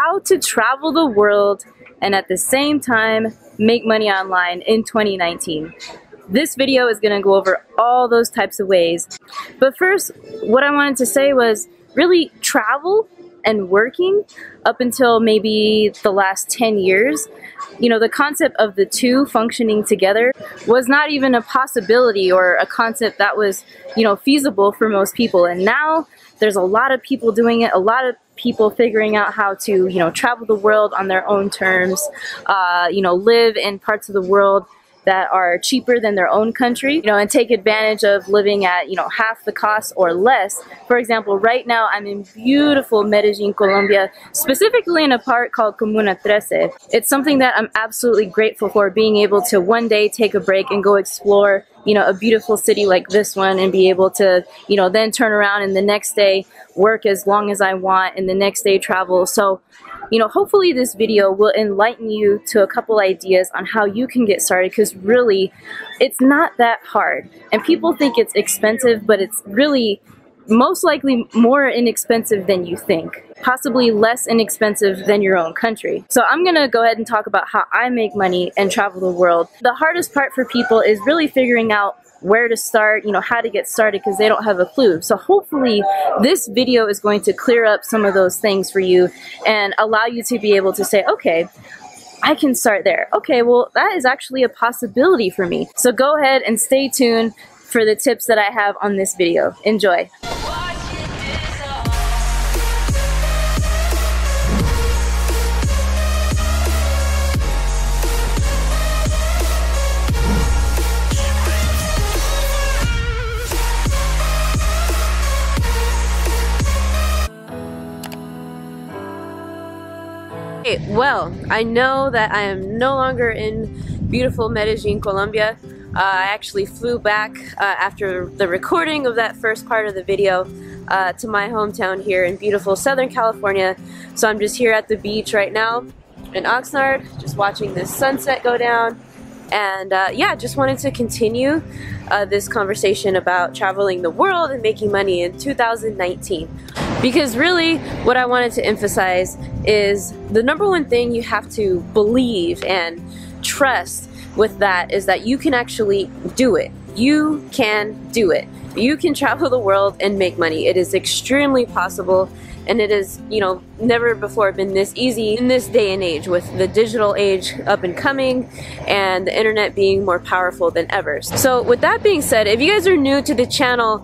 how to travel the world and at the same time make money online in 2019. This video is going to go over all those types of ways. But first, what I wanted to say was really travel and working up until maybe the last 10 years, you know, the concept of the two functioning together was not even a possibility or a concept that was, you know, feasible for most people. And now there's a lot of people doing it, a lot of people figuring out how to, you know, travel the world on their own terms, you know, live in parts of the world that are cheaper than their own country, you know, and take advantage of living at, you know, half the cost or less. For example, right now I'm in beautiful Medellin, Colombia, specifically in a part called Comuna 13. It's something that I'm absolutely grateful for, being able to one day take a break and go explore, you know, a beautiful city like this one and be able to, you know, then turn around and the next day work as long as I want and the next day travel. So, you know, hopefully this video will enlighten you to a couple ideas on how you can get started, because really it's not that hard. And people think it's expensive, but it's really most likely more inexpensive than you think. Possibly less inexpensive than your own country. So I'm gonna go ahead and talk about how I make money and travel the world. The hardest part for people is really figuring out where to start, you know, how to get started, because they don't have a clue. So hopefully this video is going to clear up some of those things for you and allow you to be able to say, okay, I can start there. Okay, well, that is actually a possibility for me. So go ahead and stay tuned for the tips that I have on this video. Enjoy. Well, I know that I am no longer in beautiful Medellin, Colombia. I actually flew back after the recording of that first part of the video to my hometown here in beautiful Southern California. So I'm just here at the beach right now in Oxnard, just watching this sunset go down. And yeah, just wanted to continue this conversation about traveling the world and making money in 2019. Because really, what I wanted to emphasize is the number one thing you have to believe and trust with that is that you can actually do it. You can do it. You can travel the world and make money. It is extremely possible, and it is, you know, never before been this easy in this day and age, with the digital age up and coming and the internet being more powerful than ever. So with that being said, if you guys are new to the channel,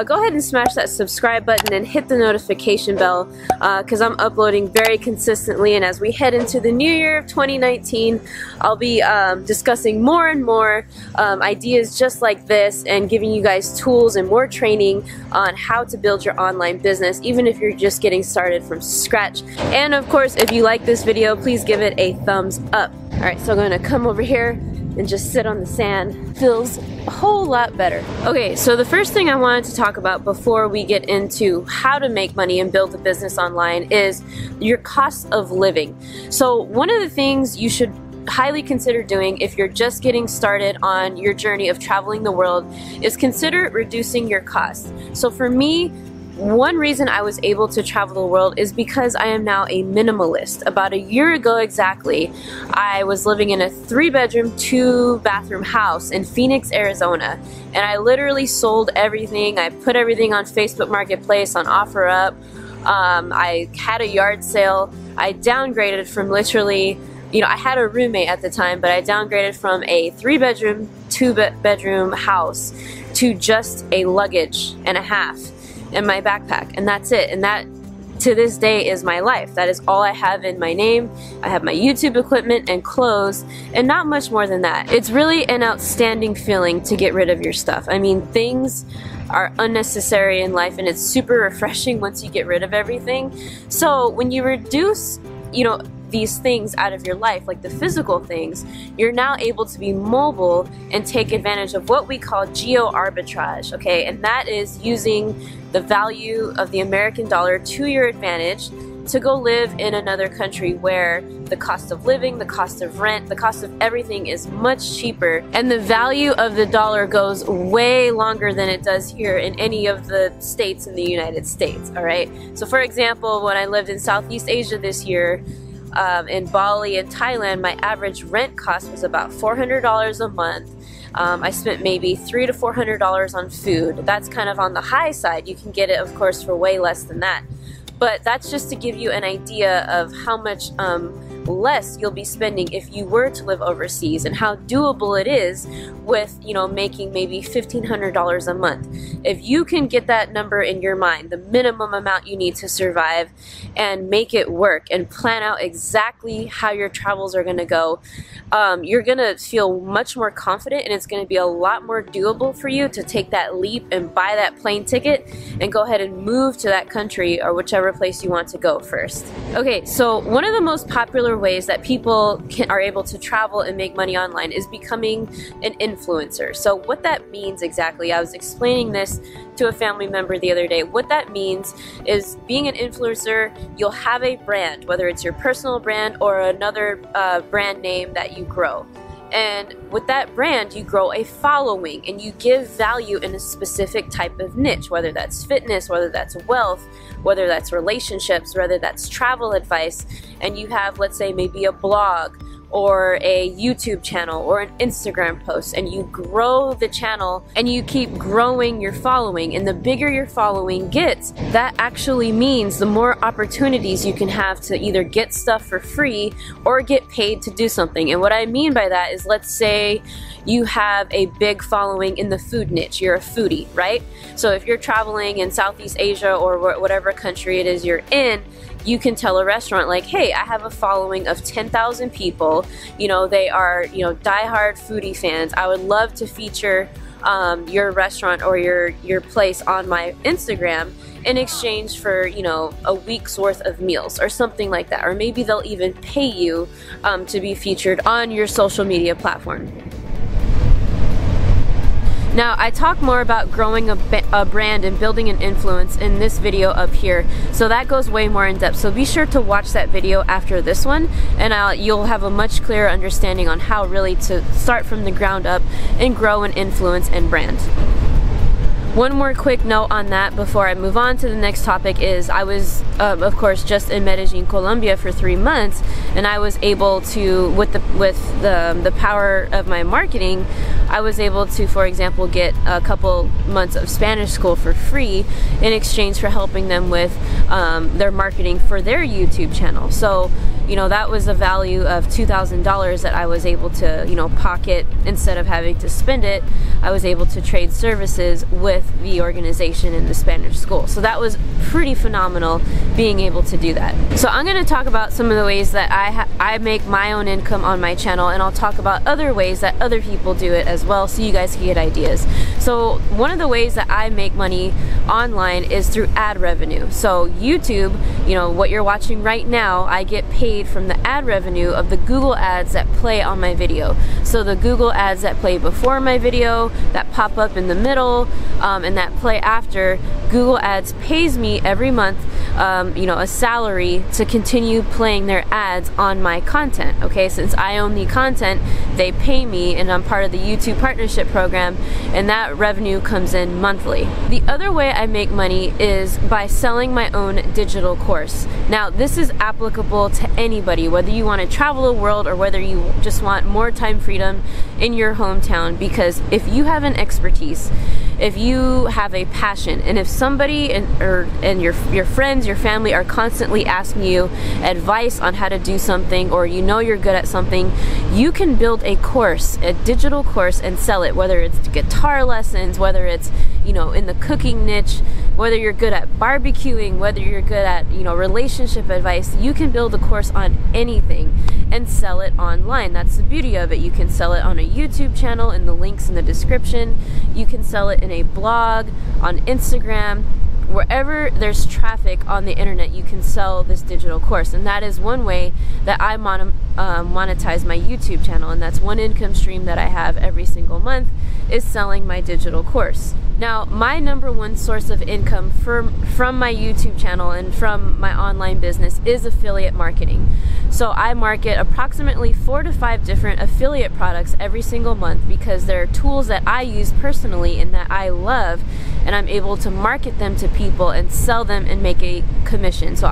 go ahead and smash that subscribe button and hit the notification bell, because I'm uploading very consistently. And as we head into the new year of 2019, I'll be discussing more and more ideas just like this and giving you guys tools and more training on how to build your online business, even if you're just getting started from scratch. And of course, if you like this video, please give it a thumbs up. Alright, so I'm gonna come over here and just sit on the sand. Feels a whole lot better. Okay, so the first thing I wanted to talk about before we get into how to make money and build a business online is your cost of living. So one of the things you should highly consider doing if you're just getting started on your journey of traveling the world is consider reducing your costs. So for me, one reason I was able to travel the world is because I am now a minimalist. About a year ago exactly, I was living in a 3-bedroom, 2-bathroom house in Phoenix, Arizona. And I literally sold everything. I put everything on Facebook Marketplace, on OfferUp. I had a yard sale. I downgraded from literally, you know, I had a roommate at the time, but I downgraded from a 3-bedroom, 2-bedroom house to just a luggage and a half in my backpack, and that's it. And that to this day is my life. That is all I have in my name. I have my YouTube equipment and clothes and not much more than that. It's really an outstanding feeling to get rid of your stuff. I mean, things are unnecessary in life and it's super refreshing once you get rid of everything. So when you reduce, you know, these things out of your life, like the physical things, you're now able to be mobile and take advantage of what we call geo arbitrage, okay? And that is using the value of the American dollar to your advantage to go live in another country where the cost of living, the cost of rent, the cost of everything is much cheaper, and the value of the dollar goes way longer than it does here in any of the states in the United States, all right? So for example, when I lived in Southeast Asia this year, in Bali and Thailand, my average rent cost was about $400 a month. I spent maybe $300 to $400 on food. That's kind of on the high side. You can get it, of course, for way less than that. But that's just to give you an idea of how much less you'll be spending if you were to live overseas, and how doable it is with, you know, making maybe $1,500 a month. If you can get that number in your mind, the minimum amount you need to survive, and make it work and plan out exactly how your travels are going to go, you're going to feel much more confident, and it's going to be a lot more doable for you to take that leap and buy that plane ticket and go ahead and move to that country or whichever place you want to go first. Okay, so one of the most popular ways that people are able to travel and make money online is becoming an influencer. So what that means exactly, I was explaining this to a family member the other day. What that means is, being an influencer, you'll have a brand, whether it's your personal brand or another brand name that you grow. And with that brand, you grow a following, and you give value in a specific type of niche, whether that's fitness, whether that's wealth, whether that's relationships, whether that's travel advice. And you have, let's say, maybe a blog or a YouTube channel or an Instagram post, and you grow the channel and you keep growing your following. And the bigger your following gets, that actually means the more opportunities you can have to either get stuff for free or get paid to do something. And what I mean by that is, let's say you have a big following in the food niche. You're a foodie, right? So if you're traveling in Southeast Asia or whatever country it is you're in, you can tell a restaurant like, hey, I have a following of 10,000 people. You know, they are, you know, diehard foodie fans. I would love to feature your restaurant or your place on my Instagram in exchange for, you know, a week's worth of meals or something like that. Or maybe they'll even pay you to be featured on your social media platform. Now, I talk more about growing a brand and building an influence in this video up here, so that goes way more in depth. So be sure to watch that video after this one, and you'll have a much clearer understanding on how really to start from the ground up and grow an influence and brand. One more quick note on that before I move on to the next topic is, I was of course just in Medellin, Colombia for 3 months, and I was able to, with the power of my marketing, I was able to, for example, get a couple months of Spanish school for free in exchange for helping them with their marketing for their YouTube channel. So, you know, that was a value of $2,000 that I was able to, you know, pocket instead of having to spend it. I was able to trade services with the organization in the Spanish school. So that was pretty phenomenal, being able to do that. So I'm going to talk about some of the ways that I make my own income on my channel, and I'll talk about other ways that other people do it as well, so you guys can get ideas. So one of the ways that I make money online is through ad revenue. So YouTube, you know, what you're watching right now, I get paid from the ad revenue of the Google ads that play on my video. So the Google ads that play before my video, that pop up in the middle, and that play after, Google ads pays me every month, you know, a salary to continue playing their ads on my content. Okay, since I own the content, they pay me, and I'm part of the YouTube partnership program, and that revenue comes in monthly. The other way I make money is by selling my own digital course. Now, this is applicable to anybody, whether you want to travel the world or whether you just want more time freedom in your hometown, because if you have an expertise, if you have a passion, and if somebody and your friends, your family are constantly asking you advice on how to do something, or you know you're good at something, you can build a course, a digital course, and sell it, whether it's guitar lessons, whether it's, you know, in the cooking niche, whether you're good at barbecuing, whether you're good at, you know, relationship advice. You can build a course on anything and sell it online. That's the beauty of it. You can sell it on a YouTube channel in the links in the description. You can sell it in a blog, on Instagram. Wherever there's traffic on the internet, you can sell this digital course. And that is one way that I monetize my YouTube channel, and that's one income stream that I have every single month, is selling my digital course. Now, my number one source of income from my YouTube channel and from my online business is affiliate marketing. So I market approximately 4 to 5 different affiliate products every single month because they're tools that I use personally and that I love, and I'm able to market them to people and sell them and make a commission. So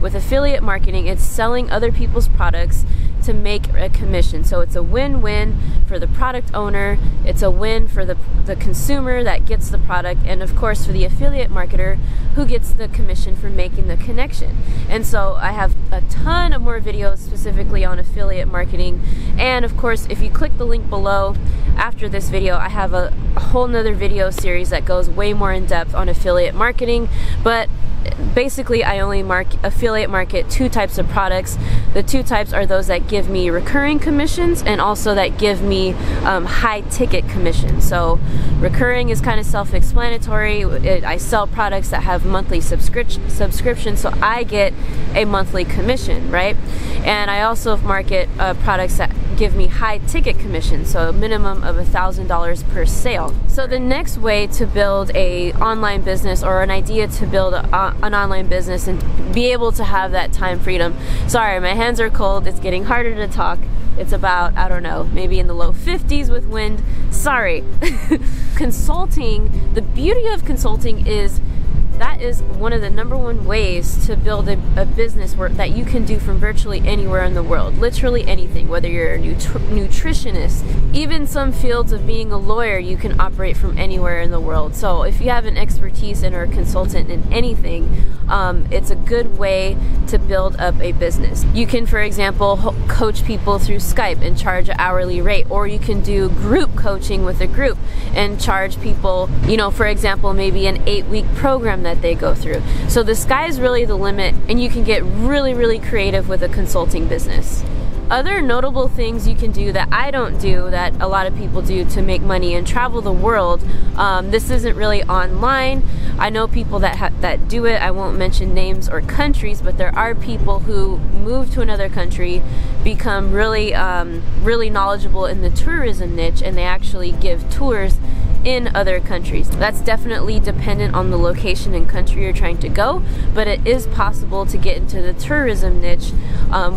with affiliate marketing, it's selling other people's products to make a commission. So it's a win-win for the product owner, it's a win for the consumer that gets the product, and of course for the affiliate marketer who gets the commission for making the connection. And so I have a ton of more videos specifically on affiliate marketing, and of course if you click the link below after this video, I have a whole nother video series that goes way more in depth on affiliate marketing. But basically I only affiliate market 2 types of products. The 2 types are those that give me recurring commissions and also that give me high ticket commissions. So recurring is kind of self-explanatory. I sell products that have monthly subscription, so I get a monthly commission, right? And I also market products that give me high ticket commissions, so a minimum of $1,000 per sale. So the next way to build a online business, or an idea to build an online business and be able to have that time freedom. Sorry, my hands are cold, it's getting harder to talk. It's about, I don't know, maybe in the low 50s with wind. Sorry. Consulting, the beauty of consulting is that is one of the #1 ways to build a business that you can do from virtually anywhere in the world. Literally anything, whether you're a nutritionist, even some fields of being a lawyer, you can operate from anywhere in the world. So if you have an expertise and are a consultant in anything, it's a good way to build up a business. You can, for example, coach people through Skype and charge an hourly rate, or you can do group coaching with a group and charge people, you know, for example, maybe an 8-week program that they go through. So the sky is really the limit, and you can get really, really creative with a consulting business. Other notable things you can do that I don't do, that a lot of people do to make money and travel the world. This isn't really online. I know people that do it. I won't mention names or countries, but there are people who move to another country, become really, really knowledgeable in the tourism niche, and they actually give tours in other countries. That's definitely dependent on the location and country you're trying to go, but it is possible to get into the tourism niche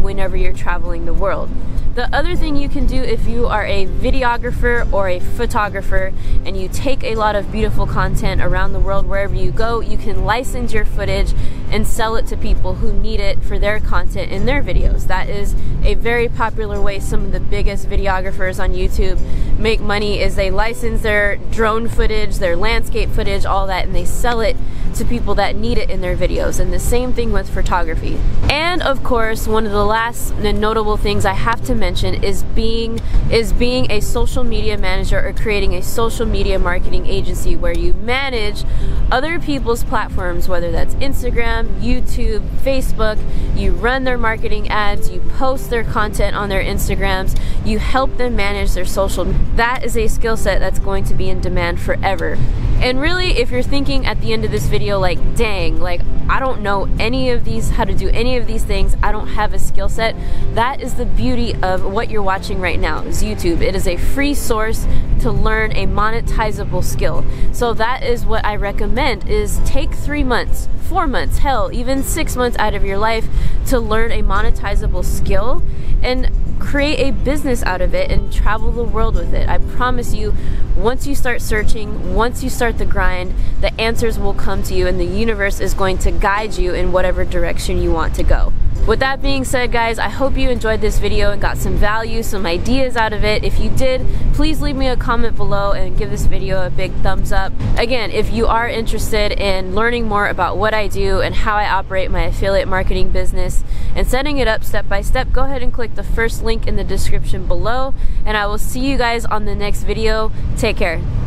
whenever you're traveling the world. The other thing you can do if you are a videographer or a photographer and you take a lot of beautiful content around the world wherever you go, you can license your footage and sell it to people who need it for their content in their videos. That is a very popular way some of the biggest videographers on YouTube make money, is they license their drone footage, their landscape footage, all that, and they sell it to people that need it in their videos. And the same thing with photography. And of course, one of the last notable things I have to mention is being a social media manager, or creating a social media marketing agency where you manage other people's platforms, whether that's Instagram, YouTube, Facebook. You run their marketing ads, you post their content on their Instagrams, you help them manage their social. That is a skill set that's going to be in demand forever. And really, if you're thinking at the end of this video like, dang, like I don't know how to do any of these things, I don't have a skill set, that is the beauty of what you're watching right now, is YouTube. It is a free source to learn a monetizable skill. So that is what I recommend, is take 3 months, 4 months, hell, even 6 months out of your life to learn a monetizable skill and create a business out of it and travel the world with it. I promise you, once you start searching, once you start the grind, the answers will come to you, and the universe is going to guide you in whatever direction you want to go. With that being said, guys, I hope you enjoyed this video and got some value, some ideas out of it. If you did, please leave me a comment below and give this video a big thumbs up. Again, if you are interested in learning more about what I do and how I operate my affiliate marketing business and setting it up step by step, go ahead and click the first link in the description below, and I will see you guys on the next video. Take care.